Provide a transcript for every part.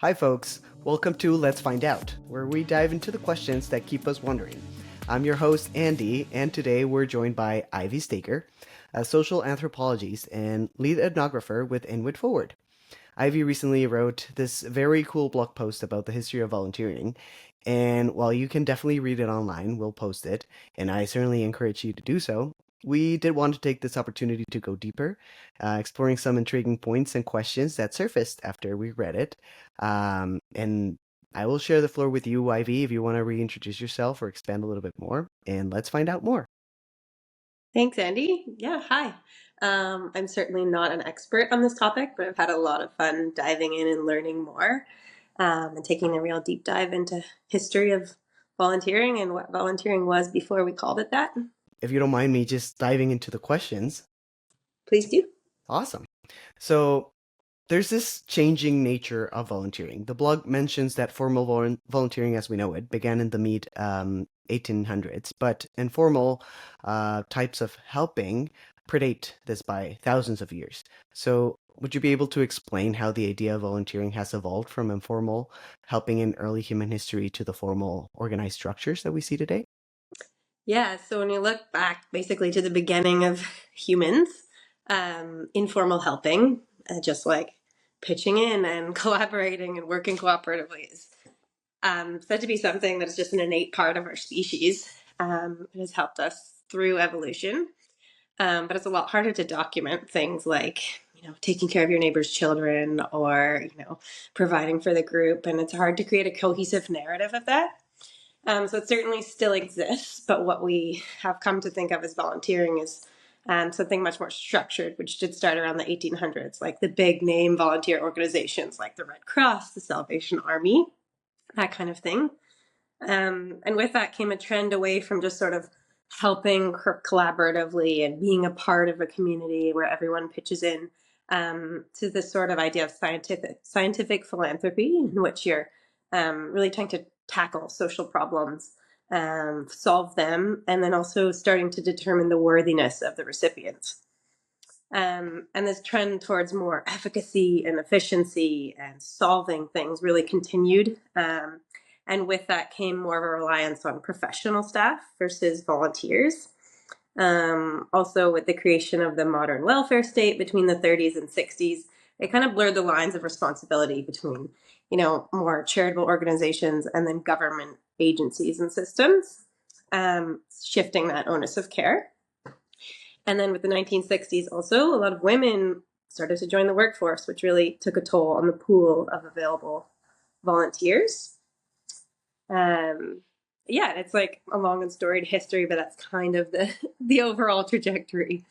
Hi, folks. Welcome to Let's Find Out, where we dive into the questions that keep us wondering. I'm your host, Andy, and today we're joined by Ivy Staker, a social anthropologist and lead ethnographer with InWithForward. Ivy recently wrote this very cool blog post about the history of volunteering, and while you can definitely read it online, we'll post it, and I certainly encourage you to do so. We did want to take this opportunity to go deeper, exploring some intriguing points and questions that surfaced after we read it. And I will share the floor with you, Ivy, if you want to reintroduce yourself or expand a little bit more, and let's find out more. Thanks, Andy. Yeah, hi. I'm certainly not an expert on this topic, but I've had a lot of fun diving in and learning more, and taking a real deep dive into history of volunteering and what volunteering was before we called it that. If you don't mind me just diving into the questions, Please do. awesome. So, there's this changing nature of volunteering. The blog mentions that formal volunteering as we know it began in the mid 1800s, but informal types of helping predate this by thousands of years. So, would you be able to explain how the idea of volunteering has evolved from informal helping in early human history to the formal organized structures that we see today? Yeah, so when you look back basically to the beginning of humans, informal helping, just like pitching in and collaborating and working cooperatively, is said to be something that is just an innate part of our species. It has helped us through evolution, but it's a lot harder to document things like taking care of your neighbor's children or providing for the group, and it's hard to create a cohesive narrative of that. So it certainly still exists, but what we have come to think of as volunteering is something much more structured, which did start around the 1800s, like the big name volunteer organizations like the Red Cross, the Salvation Army, that kind of thing. And with that came a trend away from just sort of helping collaboratively and being a part of a community where everyone pitches in, to this sort of idea of scientific philanthropy, in which you're really trying to tackle social problems, solve them, and then also starting to determine the worthiness of the recipients. And this trend towards more efficacy and efficiency and solving things really continued. And with that came more of a reliance on professional staff versus volunteers. Also, with the creation of the modern welfare state between the 30s and 60s, it kind of blurred the lines of responsibility between, more charitable organizations and then government agencies and systems, shifting that onus of care. And then with the 1960s, also, a lot of women started to join the workforce, which really took a toll on the pool of available volunteers. Um, yeah, it's like a long and storied history, but that's kind of the overall trajectory.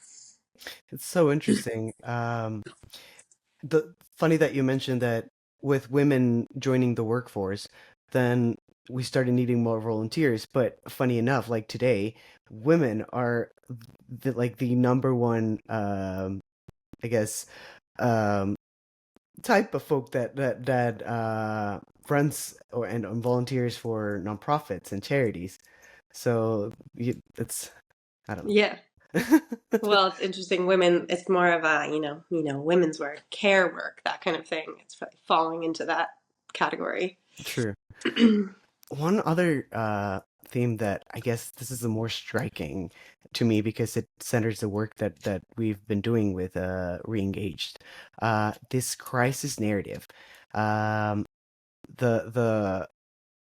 It's so interesting. The funny that you mentioned that with women joining the workforce, then we started needing more volunteers. But funny enough, like today, women are the number one, I guess, um, type of folk that runs and volunteers for nonprofits and charities. So it's I don't Yeah. know. Well, it's interesting. Women, it's more of a, women's work, care work, that kind of thing. It's falling into that category. True. One other theme that I guess this is the more striking to me because it centers the work that we've been doing with Reengaged. This crisis narrative. Um, the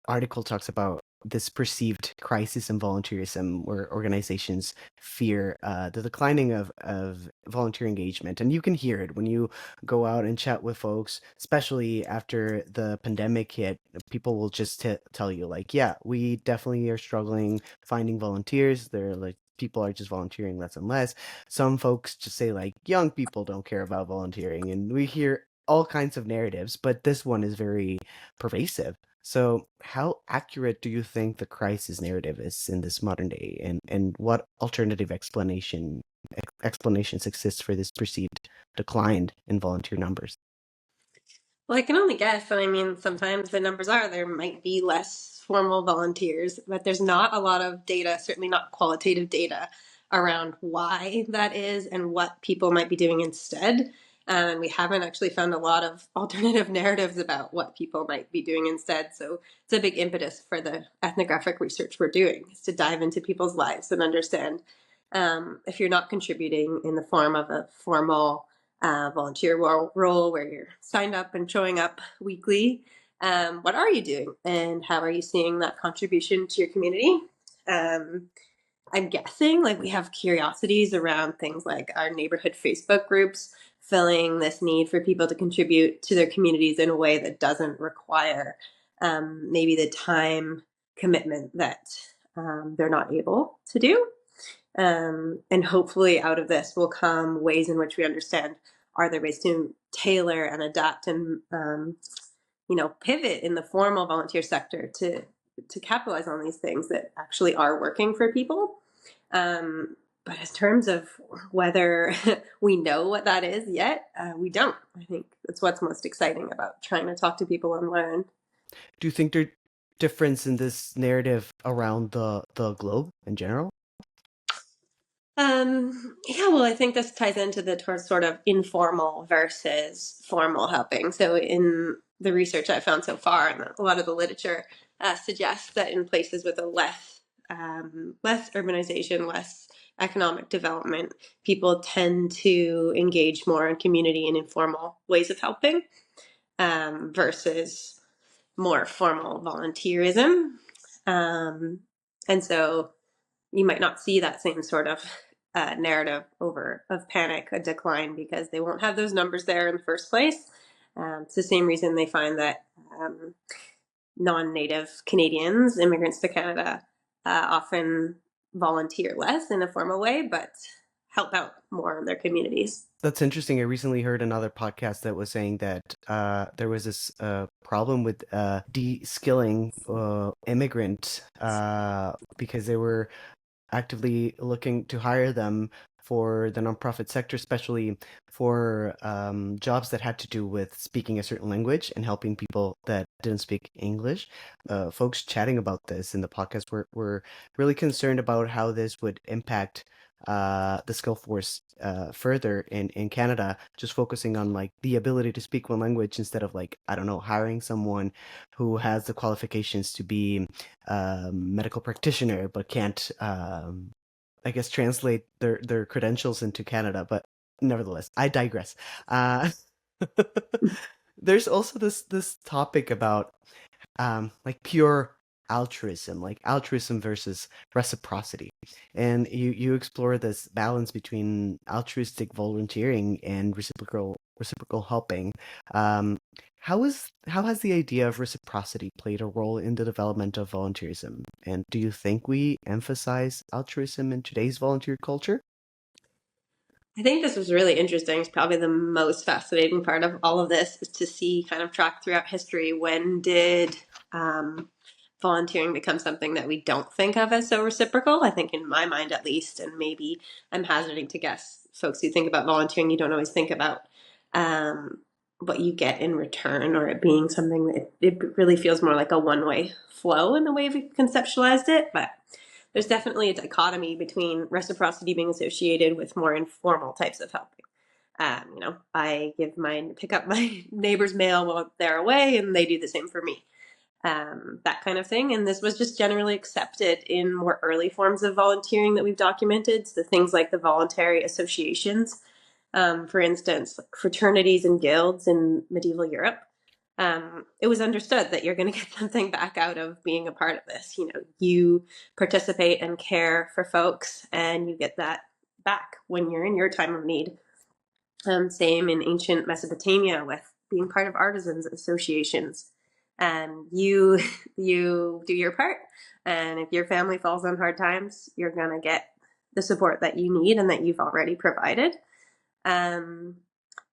article talks about this perceived crisis in volunteerism where organizations fear the declining of volunteer engagement. And you can hear it when you go out and chat with folks, especially after the pandemic hit. People will just tell you, like, yeah, we definitely are struggling finding volunteers. They're like, people are just volunteering less and less. Some folks just say, like, young people don't care about volunteering. And we hear all kinds of narratives, but this one is very pervasive. So, how accurate do you think the crisis narrative is in this modern day, and what alternative explanations exist for this perceived decline in volunteer numbers? Well, I can only guess. And I mean, sometimes the numbers are there might be less formal volunteers, but there's not a lot of data, certainly not qualitative data, around why that is and what people might be doing instead. And we haven't actually found a lot of alternative narratives about what people might be doing instead. So it's a big impetus for the ethnographic research we're doing, is to dive into people's lives and understand, if you're not contributing in the form of a formal volunteer role where you're signed up and showing up weekly, what are you doing and how are you seeing that contribution to your community? I'm guessing like we have curiosities around things like our neighborhood Facebook groups filling this need for people to contribute to their communities in a way that doesn't require maybe the time commitment that they're not able to do. And hopefully out of this will come ways in which we understand, are there ways to tailor and adapt and pivot in the formal volunteer sector to capitalize on these things that actually are working for people. But in terms of whether we know what that is yet, we don't. I think that's what's most exciting about trying to talk to people and learn. Do you think there's difference in this narrative around the globe in general? Yeah, well, I think this ties into the sort of informal versus formal helping. So in the research I found so far, and a lot of the literature suggests that in places with a less urbanization, less economic development, people tend to engage more in community and informal ways of helping, versus more formal volunteerism. And so you might not see that same sort of narrative of panic, a decline, because they won't have those numbers there in the first place. It's the same reason they find that non-native Canadians, immigrants to Canada, often volunteer less in a formal way, but help out more in their communities. That's interesting. I recently heard another podcast that was saying that there was this problem with de-skilling immigrant because they were actively looking to hire them for the nonprofit sector, especially for jobs that had to do with speaking a certain language and helping people that didn't speak English. Folks chatting about this in the podcast were really concerned about how this would impact the skill force further in Canada, just focusing on like the ability to speak one language instead of like, I don't know, hiring someone who has the qualifications to be medical practitioner but can't I guess translate their credentials into Canada. But nevertheless, I digress. uh there's also this topic about like pure altruism, like altruism versus reciprocity, and you explore this balance between altruistic volunteering and reciprocal helping. um how has the idea of reciprocity played a role in the development of volunteerism, and do you think we emphasize altruism in today's volunteer culture? I think this was really interesting. It's probably the most fascinating part of all of this, is to see kind of track throughout history, when did um, volunteering become something that we don't think of as so reciprocal? I think in my mind, at least, and maybe I'm hazarding to guess, folks who think about volunteering, you don't always think about um, what you get in return, or it being something that it really feels more like a one-way flow in the way we've conceptualized it. But there's definitely a dichotomy between reciprocity being associated with more informal types of helping. I pick up my neighbor's mail while they're away, and they do the same for me. That kind of thing. And this was just generally accepted in more early forms of volunteering that we've documented. So things like the voluntary associations, for instance, like fraternities and guilds in medieval Europe. It was understood that you're going to get something back out of being a part of this. You participate and care for folks, and you get that back when you're in your time of need. Same in ancient Mesopotamia with being part of artisans associations. And you you do your part, and if your family falls on hard times, you're going to get the support that you need and that you've already provided. Um,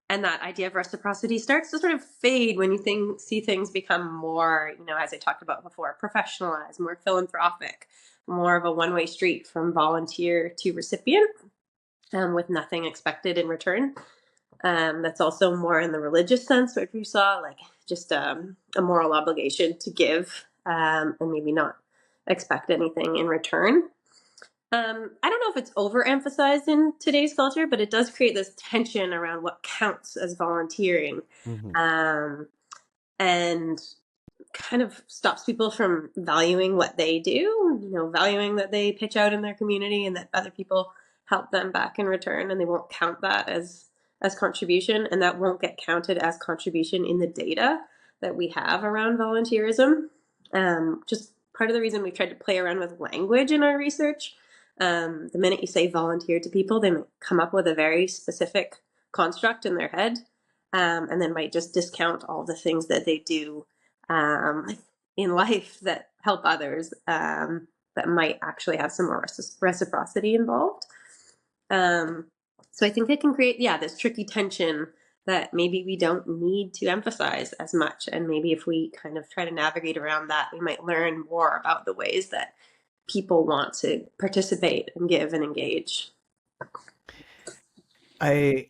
and that idea of reciprocity starts to sort of fade when you see things become more, as I talked about before, professionalized, more philanthropic, more of a one-way street from volunteer to recipient, with nothing expected in return. That's also more in the religious sense, which we saw, like just a moral obligation to give, and maybe not expect anything in return. I don't know if it's overemphasized in today's culture, but it does create this tension around what counts as volunteering. Hmm. Um, and kind of stops people from valuing what they do, valuing that they pitch out in their community and that other people help them back in return, and they won't count that as contribution, and that won't get counted as contribution in the data that we have around volunteerism. Just part of the reason we've tried to play around with language in our research. The minute you say volunteer to people, they might come up with a very specific construct in their head, and then might just discount all the things that they do um, in life that help others, that might actually have some more reciprocity involved. Um, so I think it can create, yeah, this tricky tension that maybe we don't need to emphasize as much. And maybe if we kind of try to navigate around that, we might learn more about the ways that people want to participate and give and engage. I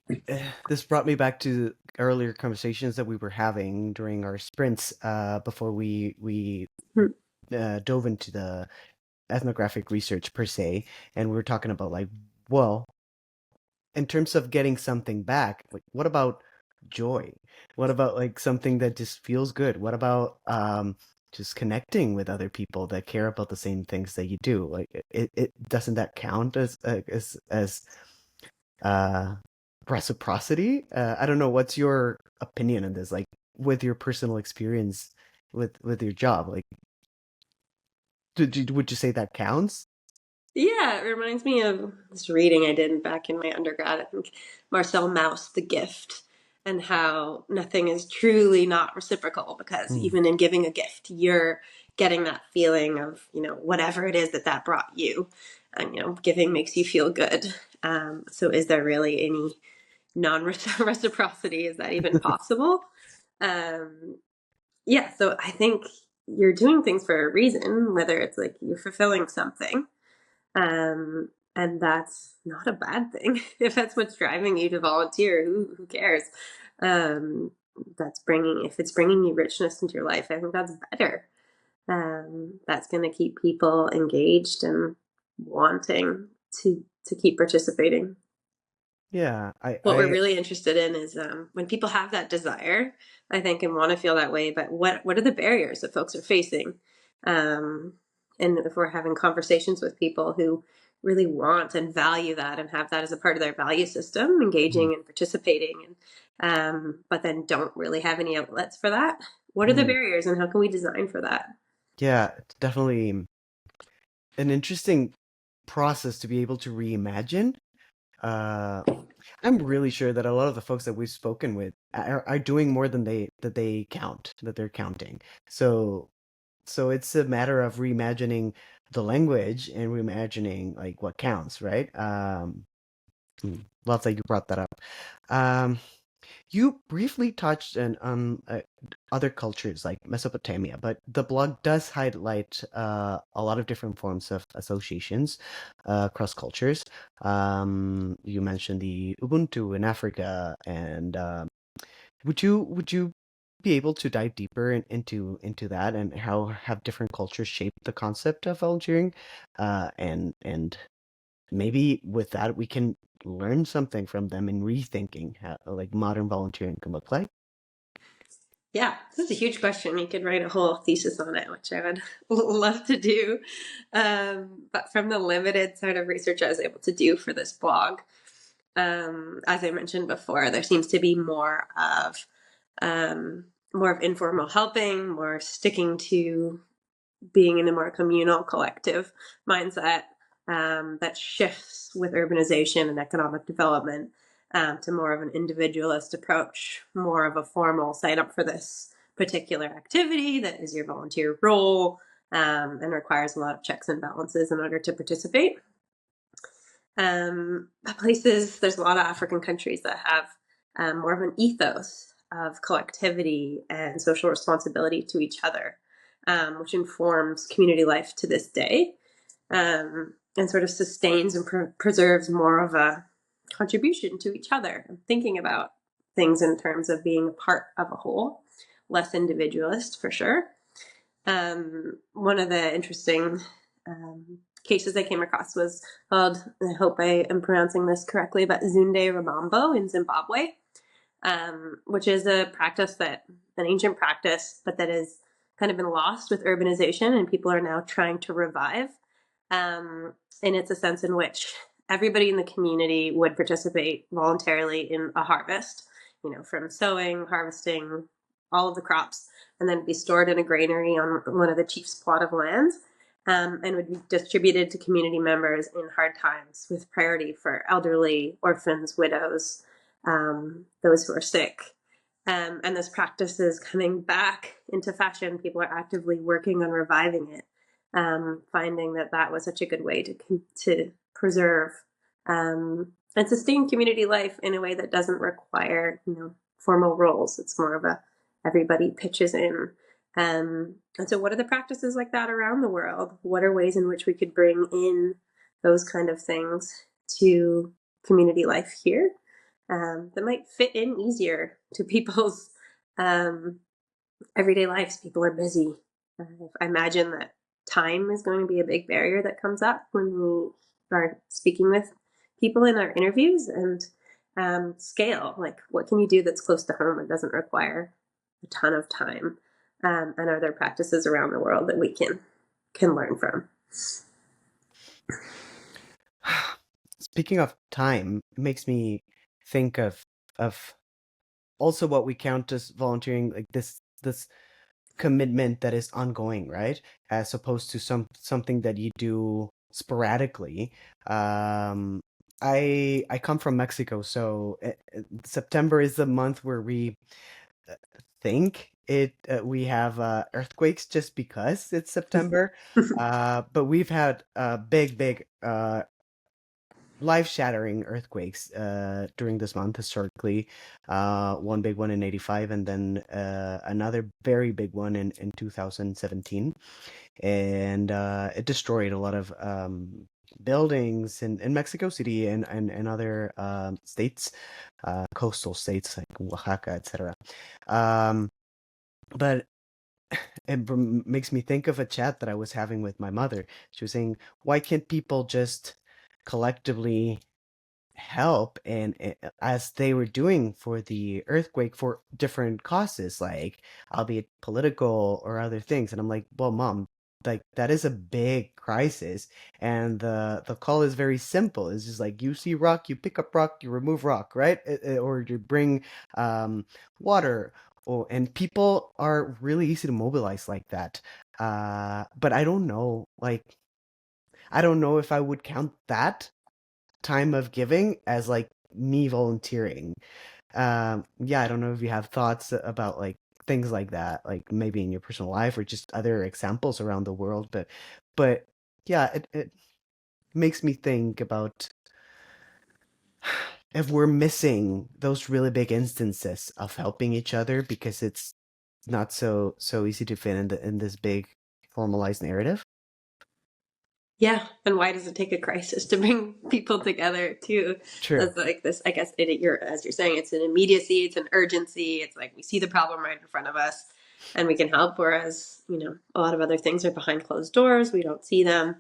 This brought me back to earlier conversations that we were having during our sprints before we Hmm. dove into the ethnographic research per se, and we were talking about like, well, in terms of getting something back, like what about joy? What about like something that just feels good? What about just connecting with other people that care about the same things that you do? Like it doesn't that count as uh reciprocity? I don't know, what's your opinion on this, like with your personal experience with your job? Like would you say that counts? Yeah, it reminds me of this reading I did back in my undergrad. I think Marcel Mauss, The Gift, and how nothing is truly not reciprocal because Mm, even in giving a gift, you're getting that feeling of, whatever it is that brought you. And, giving makes you feel good. So is there really any non-reciprocity? Is that even possible? Um, yeah, so I think you're doing things for a reason, whether it's like you're fulfilling something, and that's not a bad thing. If that's what's driving you to volunteer, who cares? Um, if it's bringing you richness into your life, I think that's better. That's going to keep people engaged and wanting to keep participating. yeah, What we're really interested in is when people have that desire, I think, and want to feel that way, but what are the barriers that folks are facing? Um, and if we're having conversations with people who really want and value that and have that as a part of their value system, engaging and participating, and but then don't really have any outlets for that, what are the mm, barriers and how can we design for that? yeah, it's definitely an interesting process to be able to reimagine. Uh, I'm really sure that a lot of the folks that we've spoken with are doing more than they count, that they're counting. So so it's a matter of reimagining the language and reimagining like what counts, right? Love that you brought that up. Um, you briefly touched on other cultures like Mesopotamia, but the blog does highlight a lot of different forms of associations across cultures. You mentioned the Ubuntu in Africa, and would you be able to dive deeper into that and how have different cultures shaped the concept of volunteering? And maybe with that we can learn something from them in rethinking how like modern volunteering can look like. Yeah, this is a huge question. You could write a whole thesis on it, which I would love to do. But from the limited sort of research I was able to do for this blog, as I mentioned before, there seems to be more of informal helping, more sticking to being in a more communal, collective mindset, that shifts with urbanization and economic development, to more of an individualist approach, more of a formal sign up for this particular activity that is your volunteer role, and requires a lot of checks and balances in order to participate. There's a lot of African countries that have more of an ethos of collectivity and social responsibility to each other, which informs community life to this day, and sort of sustains and preserves more of a contribution to each other and thinking about things in terms of being a part of a whole, less individualist for sure. One of the interesting cases I came across was called, I hope I am pronouncing this correctly, but Zunde Ramambo in Zimbabwe, which is a practice that, an ancient practice, but that has kind of been lost with urbanization and people are now trying to revive. And it's a sense in which everybody in the community would participate voluntarily in a harvest, from sowing, harvesting, all of the crops, and then be stored in a granary on one of the chief's plot of land, and would be distributed to community members in hard times with priority for elderly, orphans, widows, those who are sick. And this practice is coming back into fashion. People are actively working on reviving it, finding that was such a good way to preserve and sustain community life in a way that doesn't require formal roles. It's more of a everybody pitches in. And so what are the practices like that around the world? What are ways in which we could bring in those kind of things to community life here that might fit in easier to people's everyday lives? People are busy. I imagine that time is going to be a big barrier that comes up when we are speaking with people in our interviews, and scale, like what can you do that's close to home and doesn't require a ton of time, and are there practices around the world that we can learn from? Speaking of time, it makes me think of also what we count as volunteering, like this commitment that is ongoing, right? As opposed to something that you do sporadically. I come from Mexico, so September is the month where we think we have earthquakes just because it's September. But we've had big life-shattering earthquakes during this month historically. One big one in 85 and then another very big one in 2017. And it destroyed a lot of buildings in Mexico City and other states, coastal states like Oaxaca, etc. But it makes me think of a chat that I was having with my mother. She was saying, why can't people just collectively help, and as they were doing for the earthquake, for different causes, like albeit political or other things? And I'm like, well, mom, like that is a big crisis, and the call is very simple. It's just like, you see rock, you pick up rock, you remove rock, right? Or you bring water. Oh, and people are really easy to mobilize like that. But I don't know, like, I don't know if I would count that time of giving as like me volunteering. Yeah, I don't know if you have thoughts about like things like that, like maybe in your personal life or just other examples around the world. But yeah, it makes me think about if we're missing those really big instances of helping each other because it's not so easy to fit in this big formalized narrative. Yeah, and why does it take a crisis to bring people together too? True. That's like this, I guess, you're, as you're saying, it's an immediacy, it's an urgency. It's like we see the problem right in front of us and we can help, whereas a lot of other things are behind closed doors. We don't see them.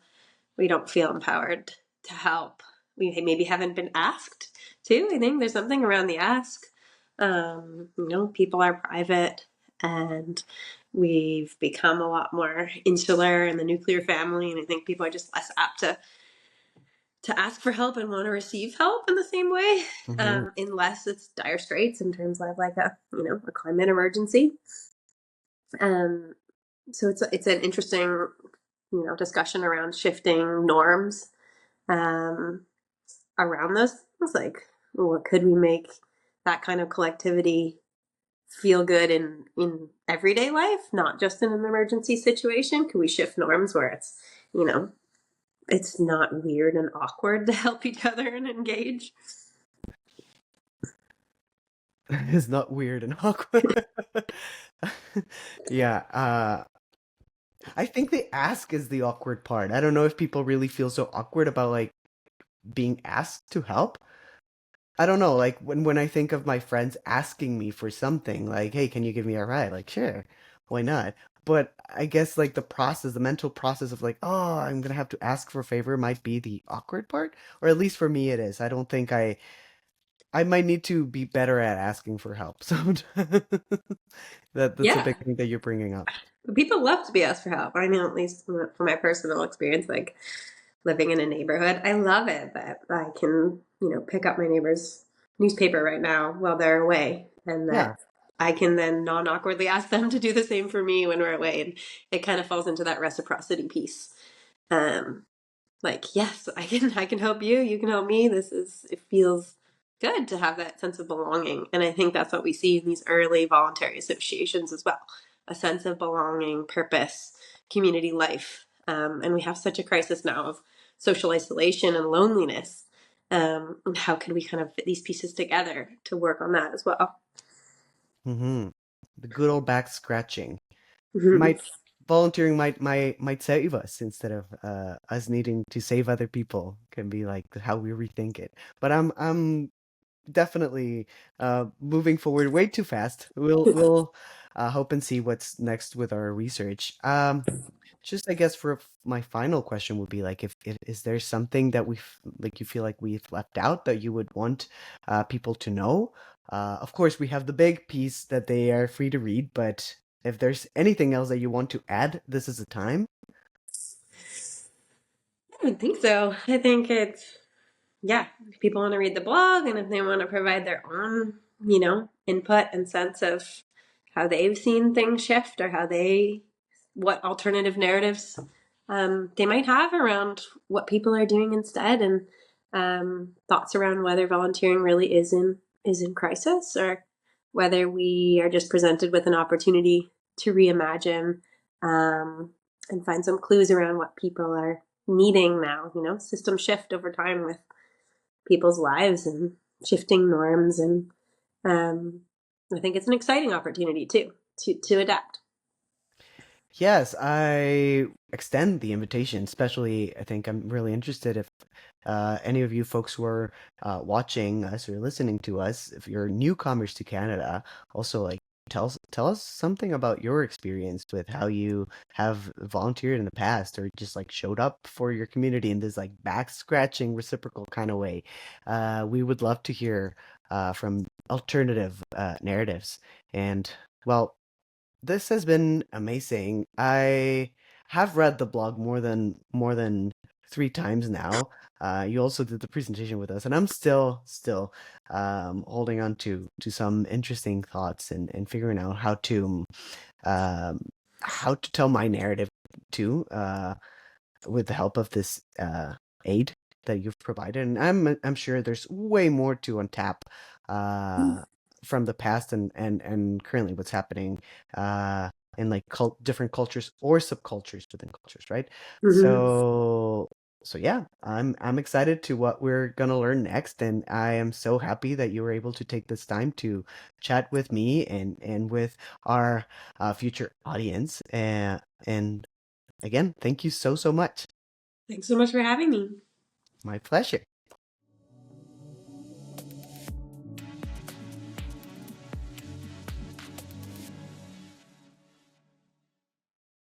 We don't feel empowered to help. We maybe haven't been asked to. I think there's something around the ask. People are private, and we've become a lot more insular in the nuclear family, and I think people are just less apt to ask for help and want to receive help in the same way, Hmm. unless it's dire straits in terms of like a climate emergency. Um, so it's an interesting discussion around shifting norms um, around those things. Like, what could we make that kind of collectivity feel good in everyday life, not just in an emergency situation? Could we shift norms where it's not weird and awkward to help each other and engage? It's not weird and awkward. Yeah, I think the ask is the awkward part. I don't know if people really feel so awkward about like being asked to help. I don't know, like when I think of my friends asking me for something, like, "Hey, can you give me a ride?" Like, sure. why not? But I guess like the process, the mental process of like, oh, I'm gonna have to ask for a favor might be the awkward part, or at least for me it is. I don't think I might need to be better at asking for help. So that's a Yeah. big thing that you're bringing up. But people love to be asked for help. I mean, at least from my personal experience, like living in a neighborhood, I love it that I can, pick up my neighbor's newspaper right now while they're away, and Yeah. that I can then non-awkwardly ask them to do the same for me when we're away. And it kind of falls into that reciprocity piece. Um, like, yes, I can help you, you can help me. It feels good to have that sense of belonging. And I think that's what we see in these early voluntary associations as well. A sense of belonging, purpose, community life. And we have such a crisis now of social isolation and loneliness. And how can we kind of fit these pieces together to work on that as well? Mm-hmm. The good old back scratching. Mhm. Might volunteering might save us instead of us needing to save other people can be like how we rethink it. But I'm definitely moving forward way too fast. We'll hope and see what's next with our research. Just I guess for my final question would be like if is there something that we've like you feel like we've left out that you would want people to know? Of course, we have the big piece that they are free to read, but if there's anything else that you want to add, this is the time. I don't think so. I think it's yeah, if people want to read the blog and if they want to provide their own, input and sense of how they've seen things shift or what alternative narratives they might have around what people are doing instead, and thoughts around whether volunteering really is in crisis, or whether we are just presented with an opportunity to reimagine um, and find some clues around what people are needing now. System shift over time with people's lives and shifting norms, and um, I think it's an exciting opportunity too to adapt. Yes, I extend the invitation. Especially, I think I'm really interested if any of you folks who are watching us or listening to us, if you're newcomers to Canada, also like tell us something about your experience with how you have volunteered in the past or just like showed up for your community in this like back scratching reciprocal kind of way. We would love to hear from alternative narratives. And well, this has been amazing. I have read the blog more than 3 times now. You also did the presentation with us, and I'm still holding on to some interesting thoughts and figuring out um, how to tell my narrative too. With the help of this aid that you've provided. And I'm sure there's way more to untap uh, from the past and currently what's happening uh, in like different cultures or subcultures within cultures, right? Mm-hmm. So yeah, I'm excited to what we're gonna learn next, and I am so happy that you were able to take this time to chat with me and with our future audience. And again, thank you so much. Thanks so much for having me. My pleasure.